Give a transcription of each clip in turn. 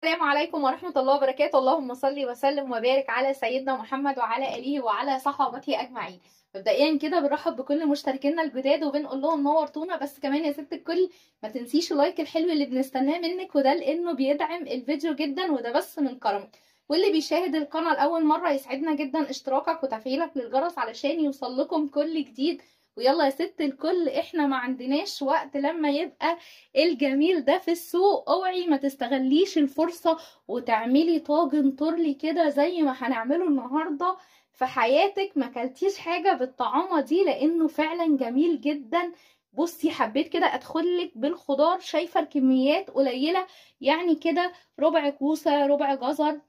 السلام عليكم ورحمة الله وبركاته. اللهم صل وسلم وبارك على سيدنا محمد وعلى آله وعلى صحابته أجمعين. مبدئيا كده بنرحب بكل مشتركينا الجداد وبنقول لهم نورتونا، بس كمان يا ست الكل ما تنسيش اللايك الحلو اللي بنستناه منك، وده لأنه بيدعم الفيديو جدا، وده بس من كرمك. واللي بيشاهد القناة لأول مرة يسعدنا جدا اشتراكك وتفعيلك للجرس علشان يوصل لكم كل جديد. ويلا يا ست الكل، احنا ما عندناش وقت لما يبقى الجميل ده في السوق. اوعي ما تستغليش الفرصة وتعملي طاجن تورلي كده زي ما هنعمله النهاردة في حياتك. ما كلتيش حاجة بالطعامة دي لانه فعلا جميل جدا. بصي، حبيت كده ادخلك بالخضار، شايفة الكميات قليلة يعني كده، ربع كوسة، ربع جزر،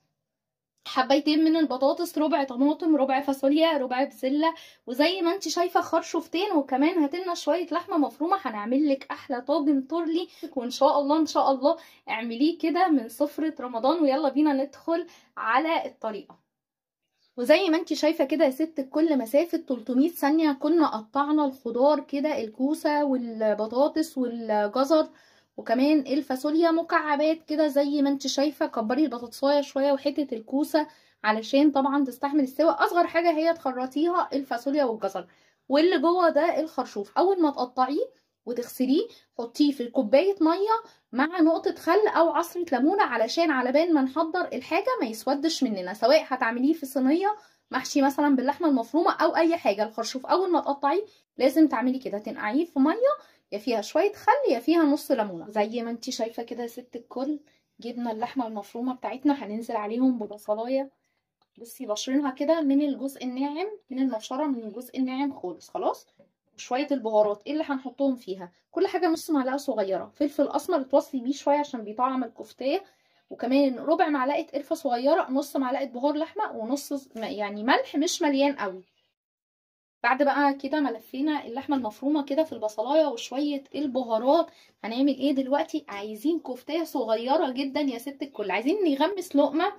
حبيتين من البطاطس، ربع طماطم، ربع فاصوليا، ربع بسله، وزي ما انت شايفه خرشوفتين، وكمان هاتلنا شويه لحمه مفرومه. هنعمل لك احلى طاجن تورلي، وان شاء الله ان شاء الله اعمليه كده من سفره رمضان. ويلا بينا ندخل على الطريقه. وزي ما انت شايفه كده يا ست الكل، مسافه 300 ثانيه كنا قطعنا الخضار كده، الكوسه والبطاطس والجزر وكمان الفاصوليا مكعبات كده. زي ما انت شايفه كبري البطاطسايه شويه وحته الكوسه علشان طبعا تستحمل السوا. اصغر حاجه هي تخرطيها الفاصوليا والجزر، واللي جوه ده الخرشوف. اول ما تقطعيه وتغسليه حطيه في كوبايه ميه مع نقطه خل او عصره ليمونه، علشان على بال ما نحضر الحاجه ما يسودش مننا. سواء هتعمليه في صينيه محشي مثلا باللحمه المفرومه او اي حاجه، الخرشوف اول ما تقطعيه لازم تعملي كده، تنقعيه في ميه يا فيها شويه خل يا فيها نص ليمونه. زي ما انتي شايفه كده يا ست الكل، جبنا اللحمه المفرومه بتاعتنا، هننزل عليهم ببصلايه. بصي بشرينها كده من الجزء الناعم، من المبشره من الجزء الناعم خالص. خلاص. شويه البهارات ايه اللي هنحطهم فيها، كل حاجه نص معلقه صغيره فلفل اسمر اتوصي بيه شويه عشان بيطعم الكفتيه، وكمان ربع معلقه قرفه صغيره، نص معلقه بهار لحمه، ونص يعني ملح مش مليان قوي. بعد بقى كده ما لفينا اللحمه المفرومه كده في البصلايه وشويه البهارات، هنعمل ايه دلوقتي؟ عايزين كفتيه صغيره جدا يا ست الكل، عايزين نغمس لقمه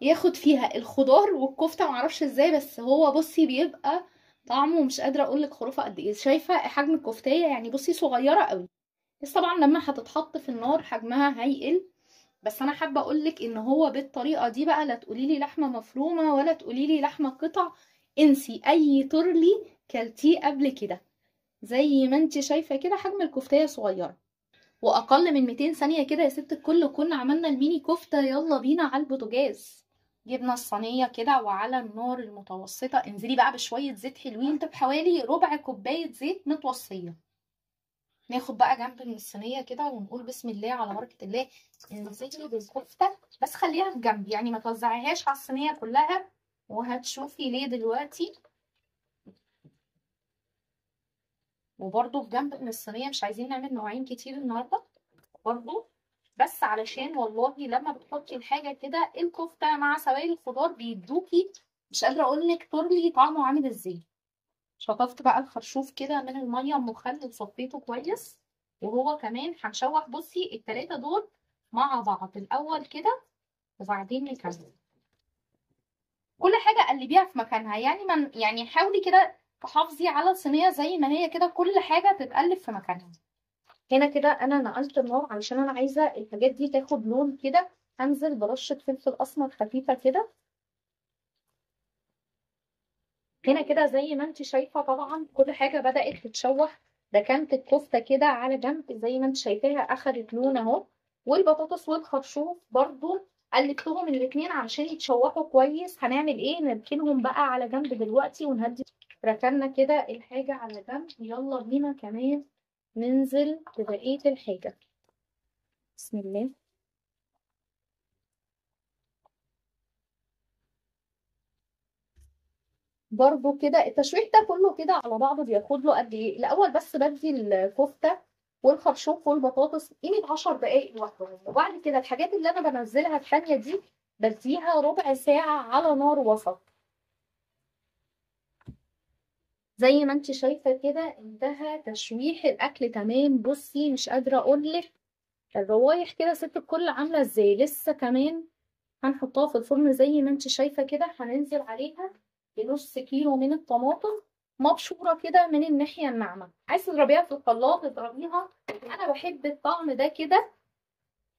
ياخد فيها الخضار والكفته. معرفش ازاي بس هو بصي بيبقى طعمه مش قادره اقول لك خرافه قد ايه. شايفه حجم الكفتيه يعني بصي صغيره قوي، بس طبعا لما هتتحط في النار حجمها هيقل. بس انا حابه اقول لك ان هو بالطريقه دي بقى، لا تقولي لي لحمه مفرومه ولا تقولي لي لحمه قطع، انسي اي تورلي كلتيه قبل كده. زي ما انت شايفه كده حجم الكفتيه صغيره، واقل من 200 ثانيه كده يا ست الكل كنا عملنا الميني كفته. يلا بينا على البوتاجاز. جبنا الصينيه كده وعلى النار المتوسطه انزلي بقى بشويه زيت حلوين، طب حوالي ربع كوبايه زيت متوصيه. ناخد بقى جنب من الصينيه كده ونقول بسم الله على بركه الله. انزلي بالكفته بس خليها في جنب، يعني ما توزعيهاش على الصينيه كلها، وهتشوفي ليه دلوقتي. وبرده في جنب من الصينيه، مش عايزين نعمل مواعين كتير النهارده برضو، بس علشان والله لما بتحطي الحاجه كده الكفته مع سوائل الخضار بيدوكي مش قادره اقول لك تورلي طعمه عامل ازاي. شطفت بقى الخرشوف كده من الميه ام خل وصفيته كويس، وهو كمان هنشوح. بصي التلاته دول مع بعض الاول كده وبعدين نكمل. كل حاجه قلبيها في مكانها، يعني من يعني حاولي كده تحافظي على الصينيه زي ما هي كده، كل حاجه تتقلب في مكانها. هنا كده انا نقلت النار علشان انا عايزه الحاجات دي تاخد لون كده. هنزل برشه فلفل اسمر خفيفه كده. هنا كده زي ما انت شايفه طبعا كل حاجه بدات تتشوح. ركنت الكفته كده على جنب زي ما انت شايفاها اخدت لون اهو، والبطاطس والخرشوف برضو قلبتهم الاتنين علشان يتشوحوا كويس. هنعمل ايه؟ نركنهم بقى على جنب دلوقتي ونهدي. ركننا كده الحاجه على جنب، يلا بينا كمان ننزل ببقيه الحاجه. بسم الله. برضو كده التشويح ده كله كده على بعضه بياخد له قد ايه؟ الاول بس بدي الكفته والخرشوف والبطاطس قيمه 10 دقائق لوحدهم، وبعد كده الحاجات اللي انا بنزلها الثانيه دي بديها ربع ساعه على نار وسط. زي ما انت شايفه كده انتهى تشويح الاكل تمام. بصي مش قادره اقول لك الروايح كده ست الكل عامله ازاي. لسه كمان هنحطها في الفرن. زي ما انت شايفه كده هننزل عليها بنص كيلو من الطماطم مبشوره كده من الناحيه الناعمه. عايزه تضربيها في الخلاط اضربيها، انا بحب الطعم ده كده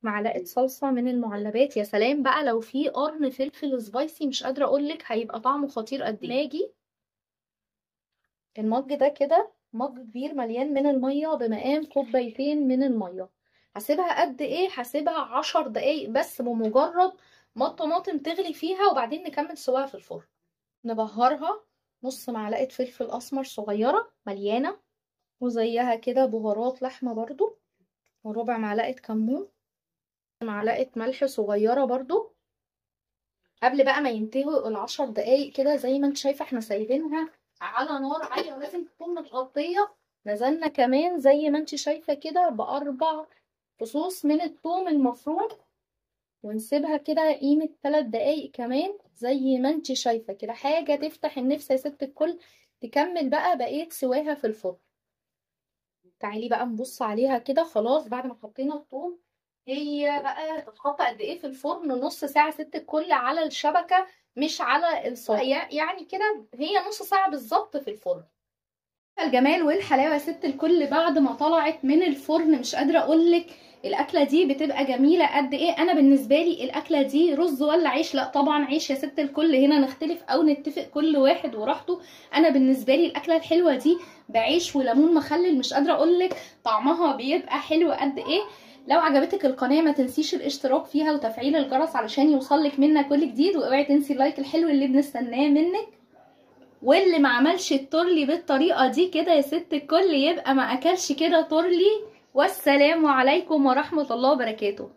معلقه صلصه من المعلبات. يا سلام بقى لو في قرن فلفل سبايسي، مش قادره اقولك هيبقى طعمه خطير قد ايه. ماجي المج ده كده مج كبير مليان من الميه بمقام كوبايتين من الميه. هسيبها قد ايه؟ هسيبها 10 دقايق بس، بمجرد ما الطماطم تغلي فيها، وبعدين نكمل سواها في الفرن. نبهرها نص معلقه فلفل اسمر صغيره مليانه، وزيها كده بهارات لحمه برضو، وربع معلقه كمون، معلقه ملح صغيره برضو. قبل بقى ما ينتهوا ال10 دقايق كده، زي ما انت شايفه احنا سايبينها على نار عاليه ولازم تكون متغطيه. نزلنا كمان زي ما انت شايفه كده ب4 فصوص من الثوم المفروم، ونسيبها كده قيمه 3 دقايق كمان زي ما انت شايفه كده. حاجه تفتح النفس يا ست الكل. تكمل بقى بقيه سواها في الفرن. تعالي بقى نبص عليها كده خلاص بعد ما حطينا الثوم. هي بقى تتحط قد ايه في الفرن؟ نص ساعه ست الكل على الشبكه مش على الصاج، يعني كده هي نص ساعه بالظبط في الفرن. الجمال والحلاوه يا ست الكل بعد ما طلعت من الفرن، مش قادره اقولك الاكله دي بتبقى جميله قد ايه. انا بالنسبه لي الاكله دي رز ولا عيش؟ لا طبعا عيش يا ست الكل، هنا نختلف او نتفق كل واحد وراحته. انا بالنسبه لي الاكله الحلوه دي بعيش وليمون مخلل، مش قادره اقولك طعمها بيبقى حلو قد ايه. لو عجبتك القناه ما تنسيش الاشتراك فيها وتفعيل الجرس علشان يوصلك منا كل جديد، واوعي تنسي اللايك الحلو اللي بنستناه منك. واللي ما عملش التورلي بالطريقه دي كده يا ست الكل يبقى ما اكلش كده تورلي. والسلام عليكم ورحمه الله وبركاته.